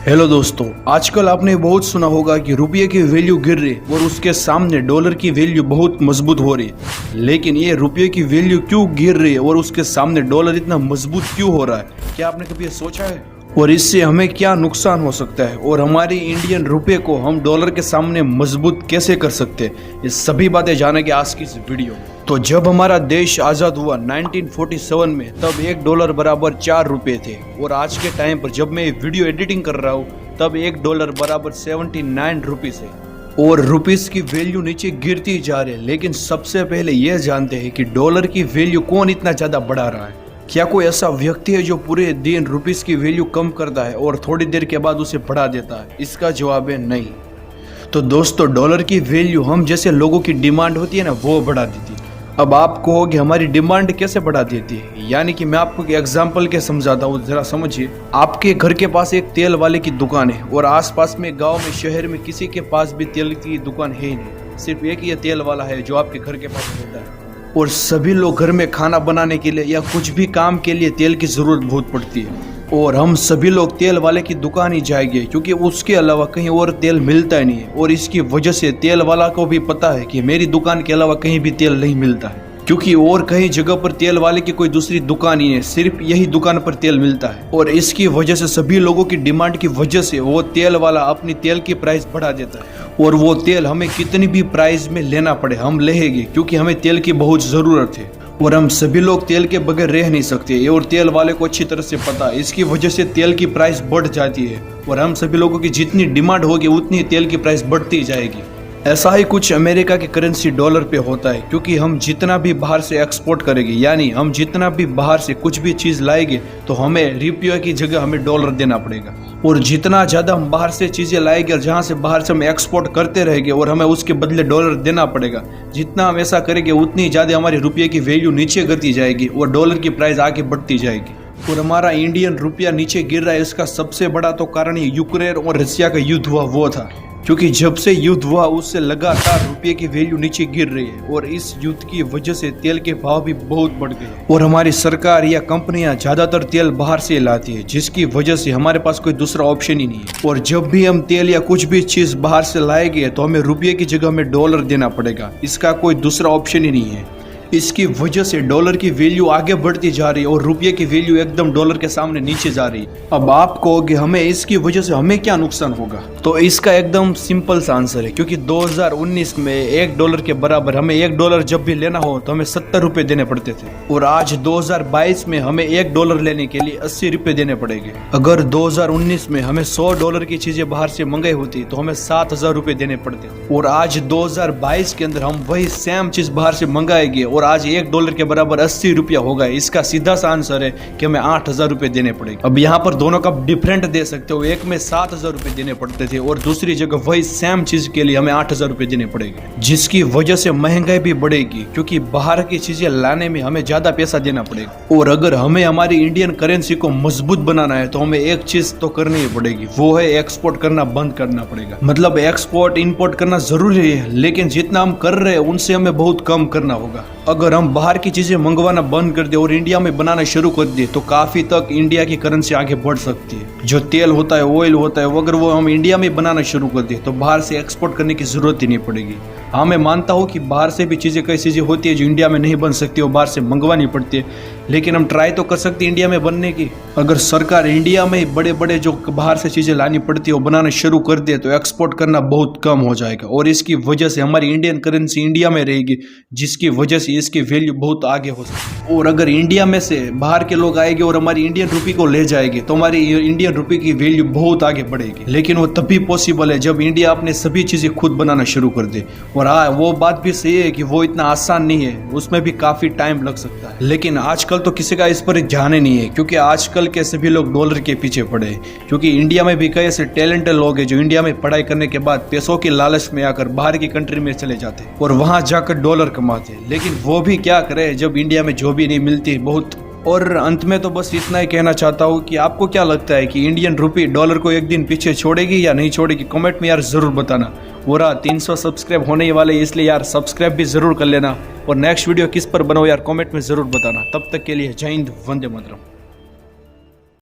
Hello दोस्तों, आजकल आपने बहुत सुना होगा कि रुपये की वैल्यू गिर रही है और उसके सामने डॉलर की वैल्यू बहुत मजबूत हो रही है। लेकिन ये रुपये की वैल्यू क्यों गिर रही है और उसके सामने डॉलर इतना मजबूत क्यों हो रहा है? क्या आपने कभी ये सोचा है? और इससे हमें क्या नुकसान हो सकता है और हमारी इंडियन रुपये को हम डॉलर के सामने मजबूत कैसे कर सकते हैं? ये सभी बातें जानेंगे आज की इस वीडियो में। तो जब हमारा देश आज़ाद हुआ 1947 में, तब $1 बराबर 4 रुपये थे और आज के टाइम पर जब मैं ये वीडियो एडिटिंग कर रहा हूँ तब $1 बराबर 79 रुपीज़ है और रुपीज़ की वैल्यू नीचे गिरती जा रही है। लेकिन सबसे पहले यह जानते हैं कि डॉलर की वैल्यू कौन इतना ज़्यादा बढ़ा रहा है। क्या कोई ऐसा व्यक्ति है जो पूरे दिन रुपीस की वैल्यू कम करता है और थोड़ी देर के बाद उसे बढ़ा देता है? इसका जवाब है नहीं। तो दोस्तों, डॉलर की वैल्यू हम जैसे लोगों की डिमांड होती है ना, वो बढ़ा देती है। अब आप कहोगे हमारी डिमांड कैसे बढ़ा देती है? यानी कि मैं आपको एक एग्जांपल के समझाता हूँ, जरा समझिए। आपके घर के पास एक तेल वाले की दुकान है और आसपास में गांव में शहर में किसी के पास भी तेल की दुकान है ही नहीं, सिर्फ एक ही तेल वाला है जो आपके घर के पास होता है। और सभी लोग घर में खाना बनाने के लिए या कुछ भी काम के लिए तेल की जरूरत बहुत पड़ती है और हम सभी लोग तेल वाले की दुकान ही जाएंगे क्योंकि उसके अलावा कहीं और तेल मिलता ही नहीं है। और इसकी वजह से तेल वाला को भी पता है कि मेरी दुकान के अलावा कहीं भी तेल नहीं मिलता है, क्योंकि और कहीं जगह पर तेल वाले की कोई दूसरी दुकान ही है, सिर्फ यही दुकान पर तेल मिलता है। और इसकी वजह से सभी लोगों की डिमांड की वजह से वो तेल वाला अपनी तेल की प्राइस बढ़ा देता है और वो तेल हमें कितनी भी प्राइस में लेना पड़े हम लेंगे, क्योंकि हमें तेल की बहुत ज़रूरत है और हम सभी लोग तेल के बगैर रह नहीं सकते और तेल वाले को अच्छी तरह से पता है। इसकी वजह से तेल की प्राइस बढ़ जाती है और हम सभी लोगों की जितनी डिमांड होगी उतनी तेल की प्राइस बढ़ती जाएगी। ऐसा ही कुछ अमेरिका की करेंसी डॉलर पे होता है, क्योंकि हम जितना भी बाहर से एक्सपोर्ट करेंगे, यानी हम जितना भी बाहर से कुछ भी चीज़ लाएंगे तो हमें रुपये की जगह हमें डॉलर देना पड़ेगा। और जितना ज़्यादा हम बाहर से चीज़ें लाएंगे और जहाँ से बाहर से हम एक्सपोर्ट करते रहेंगे और हमें उसके बदले डॉलर देना पड़ेगा, जितना हम ऐसा करेंगे उतनी ज़्यादा हमारे रुपये की वैल्यू नीचे गिरती जाएगी और डॉलर की प्राइस आगे बढ़ती जाएगी। और हमारा इंडियन रुपया नीचे गिर रहा है, इसका सबसे बड़ा तो कारण ये यूक्रेन और रशिया का युद्ध हुआ वो था, क्योंकि जब से युद्ध हुआ उससे लगातार रुपये की वैल्यू नीचे गिर रही है और इस युद्ध की वजह से तेल के भाव भी बहुत बढ़ गए और हमारी सरकार या कंपनियां ज्यादातर तेल बाहर से लाती है, जिसकी वजह से हमारे पास कोई दूसरा ऑप्शन ही नहीं है। और जब भी हम तेल या कुछ भी चीज बाहर से लाएंगे तो हमें रुपये की जगह में डॉलर देना पड़ेगा, इसका कोई दूसरा ऑप्शन ही नहीं है। इसकी वजह से डॉलर की वैल्यू आगे बढ़ती जा रही है और रुपये की वैल्यू एकदम डॉलर के सामने नीचे जा रही है। अब आप कहोगे हमें इसकी वजह से हमें क्या नुकसान होगा? तो इसका एकदम सिंपल सा आंसर है, क्योंकि 2019 में $1 के बराबर हमें $1 जब भी लेना हो तो हमें 70 रुपये देने पड़ते थे और आज 2022 में हमें $1 लेने के लिए 80 रुपये देने पड़ेंगे। अगर 2019 में हमें $100 की चीजें बाहर से मंगाई होती तो हमें 7,000 रुपये देने पड़ते थे और आज 2022 के अंदर हम वही सेम चीज बाहर से मंगाएंगे और आज $1 के बराबर 80 रुपया होगा। इसका सीधा सा आंसर है कि हमें 8,000 रुपये देने पड़ेंगे। अब यहाँ पर दोनों का डिफरेंट दे सकते हो, एक में 7,000 रुपये देने पड़ते थे और दूसरी जगह वही सेम चीज के लिए हमें 8,000 रुपये देने पड़ेंगे, जिसकी वजह से महंगाई भी बढ़ेगी क्योंकि बाहर की चीजें लाने में हमें ज्यादा पैसा देना पड़ेगा। और अगर हमें हमारी इंडियन करेंसी को मजबूत बनाना है तो हमें एक चीज तो करनी ही पड़ेगी, वो है एक्सपोर्ट करना बंद करना पड़ेगा। मतलब एक्सपोर्ट इंपोर्ट करना जरूरी है, लेकिन जितना हम कर रहे हैं उनसे हमें बहुत कम करना होगा। अगर हम बाहर की चीजें मंगवाना बंद कर दे और इंडिया में बनाना शुरू कर दे तो काफी तक इंडिया की करेंसी आगे बढ़ सकती है। जो तेल होता है, ऑयल होता है, अगर वो हम इंडिया में बनाना शुरू कर दे तो बाहर से एक्सपोर्ट करने की जरूरत ही नहीं पड़ेगी। हाँ, मैं मानता हूँ कि बाहर से भी चीजें कई चीजें होती है जो इंडिया में नहीं बन सकती और बाहर से मंगवानी पड़ती है, लेकिन हम ट्राई तो कर सकते हैं इंडिया में बनने की। अगर सरकार इंडिया में बड़े बड़े जो बाहर से चीजें लानी पड़ती है वो बनाना शुरू कर दे तो एक्सपोर्ट करना बहुत कम हो जाएगा और इसकी वजह से हमारी इंडियन करेंसी इंडिया में रहेगी, जिसकी वजह से इसकी वैल्यू बहुत आगे हो सकती है। और अगर इंडिया में से बाहर के लोग आएंगे और हमारी इंडियन रुपये को ले जाएंगे तो हमारी इंडियन रुपये की वैल्यू बहुत आगे बढ़ेगी। लेकिन वो तभी पॉसिबल है जब इंडिया अपने सभी चीजें खुद बनाना शुरू कर दे। और हाँ, वो बात भी सही है कि वो इतना आसान नहीं है, उसमें भी काफी टाइम लग सकता है। लेकिन आजकल तो किसी का इस पर ध्यान ही नहीं है, क्योंकि आजकल के सभी लोग डॉलर के पीछे पड़े हैं। क्योंकि इंडिया में भी कई ऐसे टैलेंटेड लोग हैं जो इंडिया में पढ़ाई करने के बाद पैसों के लालच में आकर बाहर की कंट्री में चले जाते हैं और वहां जाकर डॉलर कमाते हैं। लेकिन वो भी क्या करे जब इंडिया में जॉब ही नहीं मिलती बहुत। और अंत में तो बस इतना ही कहना चाहता हूँ कि आपको क्या लगता है कि इंडियन रुपये डॉलर को एक दिन पीछे छोड़ेगी या नहीं छोड़ेगी? कमेंट में यार जरूर बताना। और 300 सब्सक्राइब होने ही वाले, इसलिए यार सब्सक्राइब भी जरूर कर लेना और नेक्स्ट वीडियो किस पर बनाओ यार कमेंट में जरूर बताना। तब तक के लिए जय हिंद, वंदे मातरम।